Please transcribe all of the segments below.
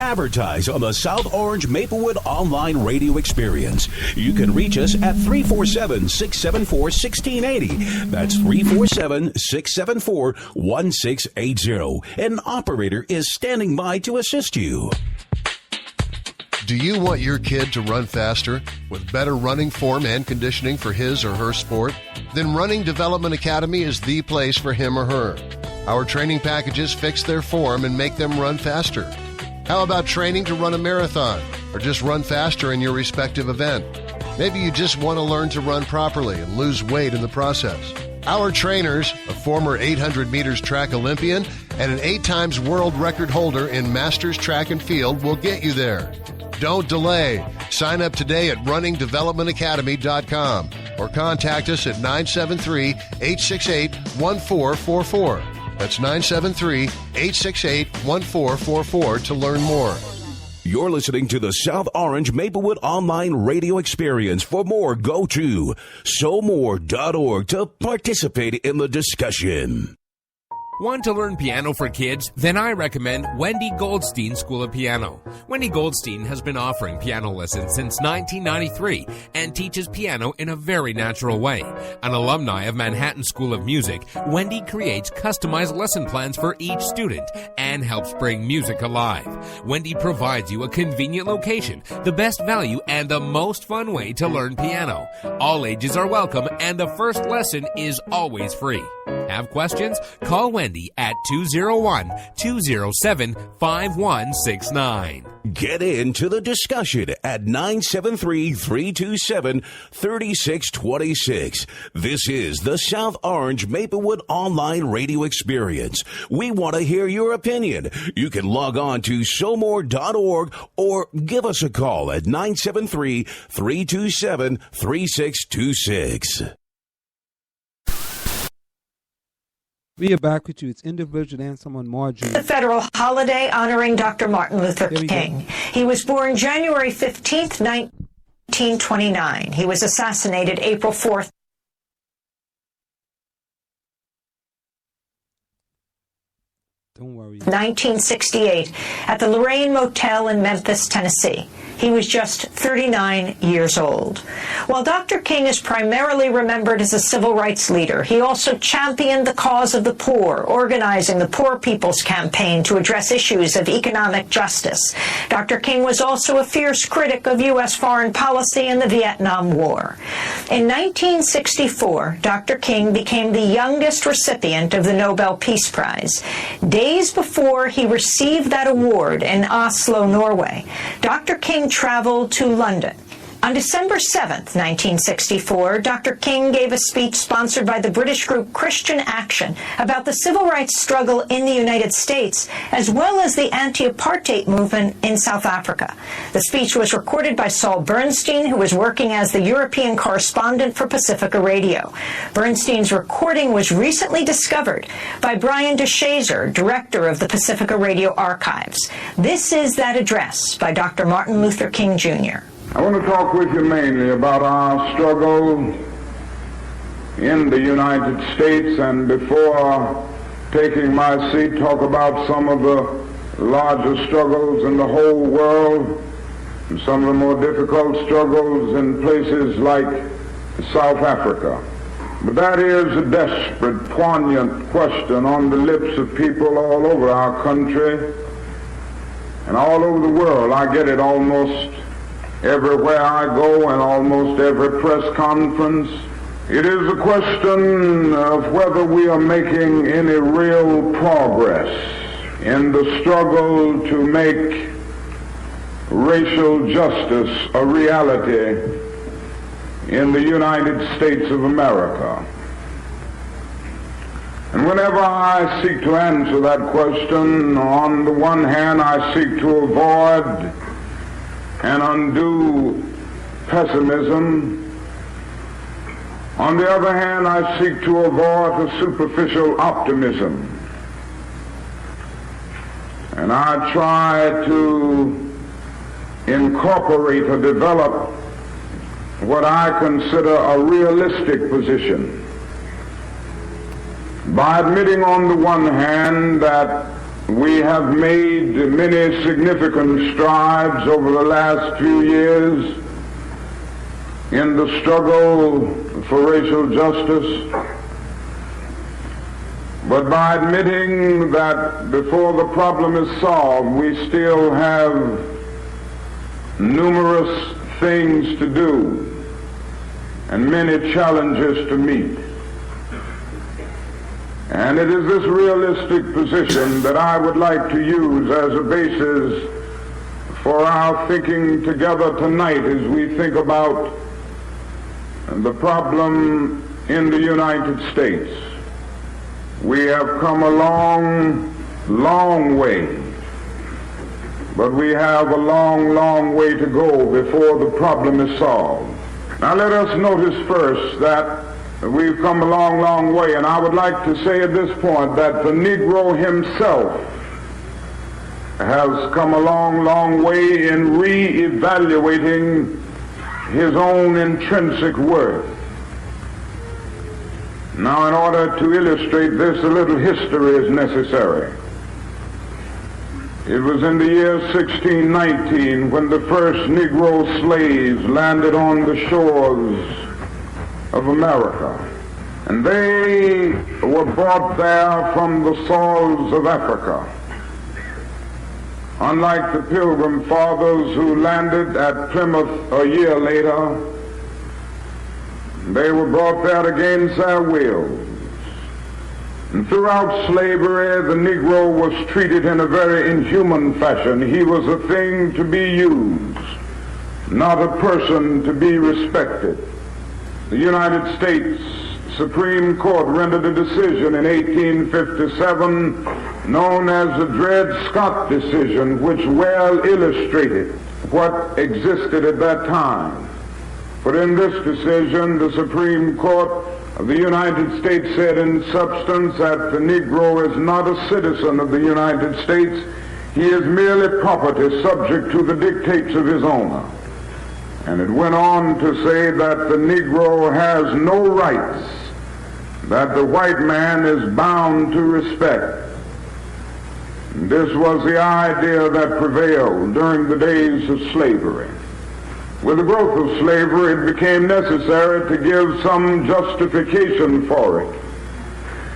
Advertise on the South Orange Maplewood online radio experience. You can reach us at 347-674-1680. That's 347-674-1680. An operator is standing by to assist you. Do you want your kid to run faster with better running form and conditioning for his or her sport? Then Running Development Academy is the place for him or her. Our training packages fix their form and make them run faster. How about training to run a marathon or just run faster in your respective event? Maybe you just want to learn to run properly and lose weight in the process. Our trainers, a former 800 meters track Olympian and an 8 times world record holder in Masters Track and Field, will get you there. Don't delay. Sign up today at runningdevelopmentacademy.com or contact us at 973-868-1444. That's 973-868-1444 to learn more. You're listening to the South Orange Maplewood online radio experience. For more, go to SoMore.org to participate in the discussion. Want to learn piano for kids? Then I recommend Wendy Goldstein School of Piano. Wendy Goldstein has been offering piano lessons since 1993 and teaches piano in a very natural way. An alumni of Manhattan School of Music, Wendy creates customized lesson plans for each student and helps bring music alive. Wendy provides you a convenient location, the best value, and the most fun way to learn piano. All ages are welcome and the first lesson is always free. Have questions? Call Wendy at 201-207-5169. Get into the discussion at 973-327-3626. This is the South Orange Maplewood online radio experience. We want to hear your opinion. You can log on to SoMore.org or give us a call at 973-327-3626. We are back with you. It's Village with Anselm Marjorie. The federal holiday honoring Dr. Martin Luther King. He was born January 15th, 1929. He was assassinated April 4th. Don't worry. 1968 at the Lorraine Motel in Memphis, Tennessee. He was just 39 years old. While Dr. King is primarily remembered as a civil rights leader, he also championed the cause of the poor, organizing the Poor People's Campaign to address issues of economic justice. Dr. King was also a fierce critic of U.S. foreign policy and the Vietnam War. In 1964, Dr. King became the youngest recipient of the Nobel Peace Prize. Days before he received that award in Oslo, Norway, Dr. King traveled to London. On December 7th, 1964, Dr. King gave a speech sponsored by the British group Christian Action about the civil rights struggle in the United States, as well as the anti-apartheid movement in South Africa. The speech was recorded by Saul Bernstein, who was working as the European correspondent for Pacifica Radio. Bernstein's recording was recently discovered by Brian DeShazer, director of the Pacifica Radio Archives. This is that address by Dr. Martin Luther King, Jr. I want to talk with you mainly about our struggle in the United States, and before taking my seat, talk about some of the larger struggles in the whole world, and some of the more difficult struggles in places like South Africa. But that is a desperate, poignant question on the lips of people all over our country and all over the world. I get it almost everywhere I go and almost every press conference. It is a question of whether we are making any real progress in the struggle to make racial justice a reality in the United States of America. And whenever I seek to answer that question, on the one hand I seek to avoid an undue pessimism. On the other hand, I seek to avoid a superficial optimism. And I try to incorporate or develop what I consider a realistic position by admitting on the one hand that we have made many significant strides over the last few years in the struggle for racial justice. But by admitting that before the problem is solved, we still have numerous things to do and many challenges to meet. And it is this realistic position that I would like to use as a basis for our thinking together tonight as we think about the problem in the United States. We have come a long, long way, but we have a long, long way to go before the problem is solved. Now let us notice first that we've come a long, long way, and I would like to say at this point that the Negro himself has come a long, long way in re-evaluating his own intrinsic worth. Now, in order to illustrate this, a little history is necessary. It was in the year 1619 when the first Negro slaves landed on the shores of America. And they were brought there from the soils of Africa. Unlike the Pilgrim Fathers who landed at Plymouth a year later, they were brought there against their wills. And throughout slavery, the Negro was treated in a very inhuman fashion. He was a thing to be used, not a person to be respected. The United States Supreme Court rendered a decision in 1857 known as the Dred Scott decision, which well illustrated what existed at that time. But in this decision, the Supreme Court of the United States said in substance that the Negro is not a citizen of the United States. He is merely property subject to the dictates of his owner. And it went on to say that the Negro has no rights that the white man is bound to respect. This was the idea that prevailed during the days of slavery. With the growth of slavery, it became necessary to give some justification for it.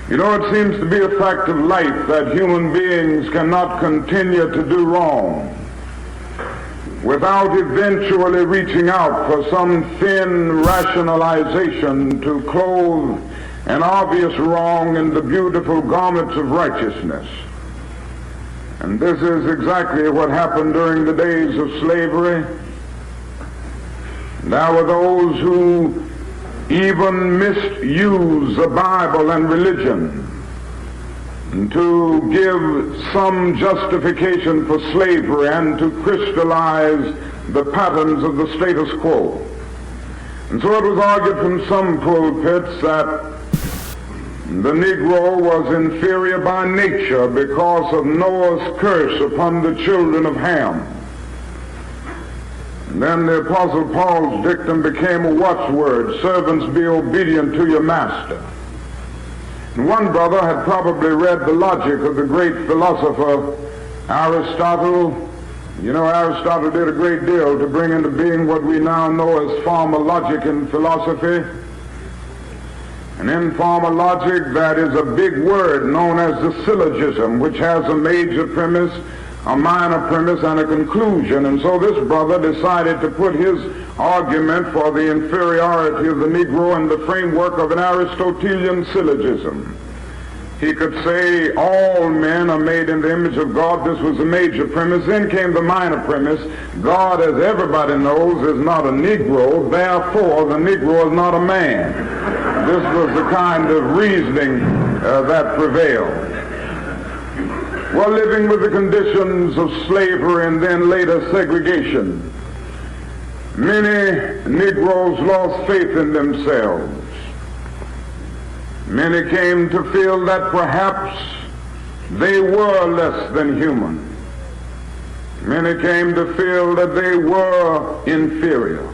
You know, it seems to be a fact of life that human beings cannot continue to do wrong without eventually reaching out for some thin rationalization to clothe an obvious wrong in the beautiful garments of righteousness. And this is exactly what happened during the days of slavery. There were those who even misused the Bible and religion to give some justification for slavery and to crystallize the patterns of the status quo. And so it was argued from some pulpits that the Negro was inferior by nature because of Noah's curse upon the children of Ham. And then the Apostle Paul's dictum became a watchword: servants, be obedient to your master. And one brother had probably read the logic of the great philosopher Aristotle. You know, Aristotle did a great deal to bring into being what we now know as formal logic in philosophy. And in formal logic, that is a big word known as the syllogism, which has a major premise, a minor premise, and a conclusion. And so this brother decided to put his argument for the inferiority of the Negro in the framework of an Aristotelian syllogism. He could say all men are made in the image of God. This was the major premise. Then came the minor premise: God, as everybody knows, is not a Negro, therefore the Negro is not a man. This was the kind of reasoning that prevailed. Well, living with the conditions of slavery and then later segregation, many Negroes lost faith in themselves. Many came to feel that perhaps they were less than human. Many came to feel that they were inferior.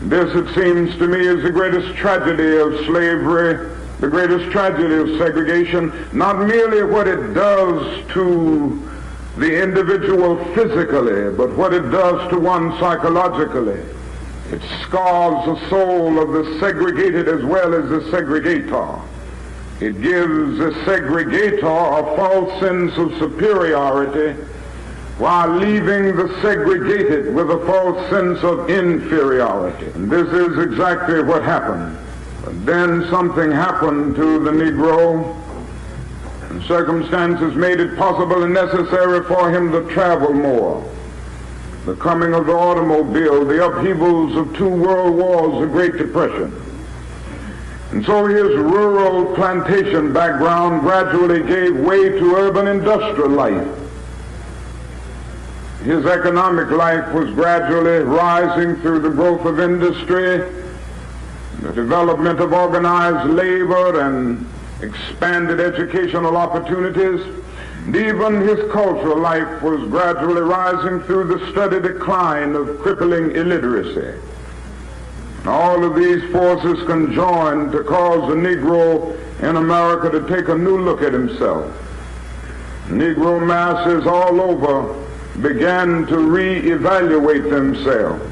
This, it seems to me, is the greatest tragedy of slavery the greatest tragedy of segregation, not merely what it does to the individual physically, but what it does to one psychologically. It scars the soul of the segregated as well as the segregator. It gives the segregator a false sense of superiority while leaving the segregated with a false sense of inferiority. And this is exactly what happened. But then something happened to the Negro, and circumstances made it possible and necessary for him to travel more. The coming of the automobile, the upheavals of 2 world wars, the Great Depression. And so his rural plantation background gradually gave way to urban industrial life. His economic life was gradually rising through the growth of industry, the development of organized labor, and expanded educational opportunities. And even his cultural life was gradually rising through the steady decline of crippling illiteracy. And all of these forces conjoined to cause the Negro in America to take a new look at himself. Negro masses all over began to reevaluate themselves.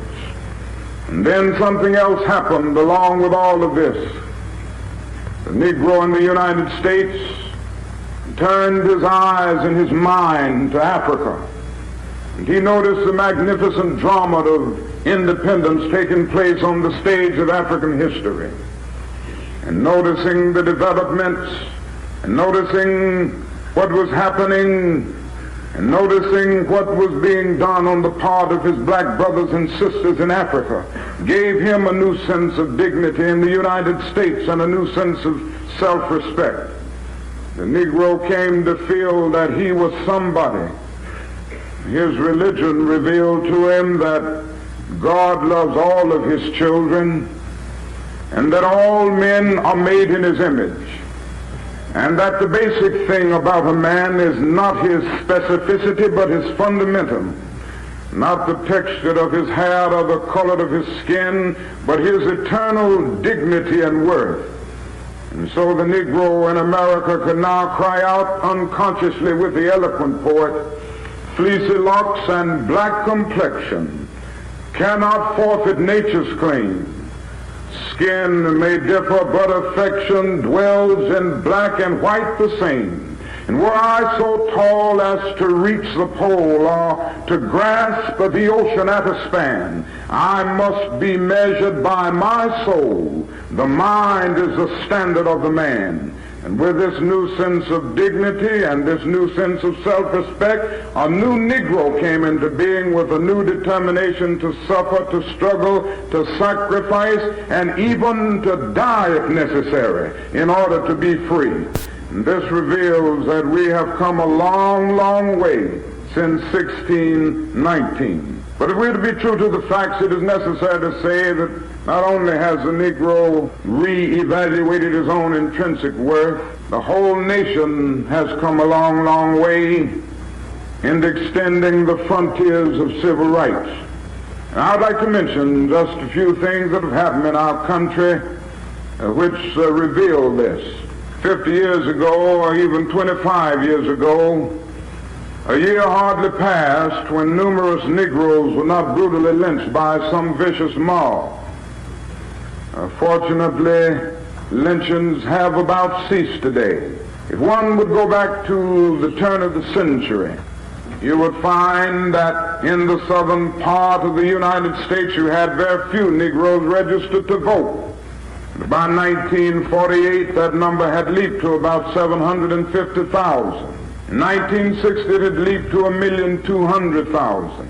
And then something else happened along with all of this. The Negro in the United States turned his eyes and his mind to Africa. And he noticed the magnificent drama of independence taking place on the stage of African history. And noticing the developments, and noticing what was happening, and noticing what was being done on the part of his black brothers and sisters in Africa, gave him a new sense of dignity in the United States and a new sense of self-respect. The Negro came to feel that he was somebody. His religion revealed to him that God loves all of his children and that all men are made in his image, and that the basic thing about a man is not his specificity but his fundamentum, not the texture of his hair or the color of his skin, but his eternal dignity and worth. And so the Negro in America could now cry out unconsciously with the eloquent poet, "Fleecy locks and black complexion cannot forfeit nature's claim. Skin may differ, but affection dwells in black and white the same. And were I so tall as to reach the pole or to grasp the ocean at a span, I must be measured by my soul. The mind is the standard of the man." And with this new sense of dignity and this new sense of self-respect, a new Negro came into being with a new determination to suffer, to struggle, to sacrifice, and even to die if necessary in order to be free. And this reveals that we have come a long, long way since 1619. But if we're to be true to the facts, it is necessary to say that not only has the Negro re-evaluated his own intrinsic worth, the whole nation has come a long, long way in extending the frontiers of civil rights. And I'd like to mention just a few things that have happened in our country which reveal this. 50 years ago, or even 25 years ago, a year hardly passed when numerous Negroes were not brutally lynched by some vicious mob. Fortunately, lynchings have about ceased today. If one would go back to the turn of the century, you would find that in the southern part of the United States you had very few Negroes registered to vote. By 1948, that number had leaped to about 750,000. In 1960, it had leaped to 1,200,000.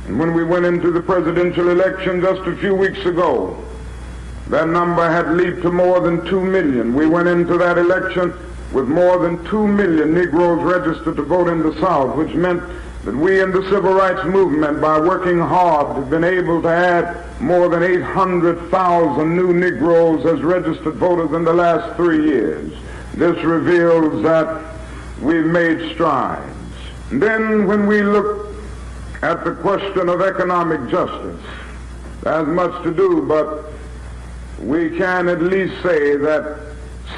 And when we went into the presidential election just a few weeks ago, that number had leaped to more than 2 million. We went into that election with more than 2 million Negroes registered to vote in the South, which meant that we in the civil rights movement, by working hard, have been able to add more than 800,000 new Negroes as registered voters in the last 3 years. This reveals that we've made strides. And then when we look at the question of economic justice, there's much to do, but we can at least say that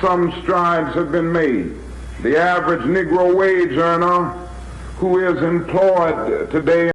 some strides have been made. The average Negro wage earner who is employed today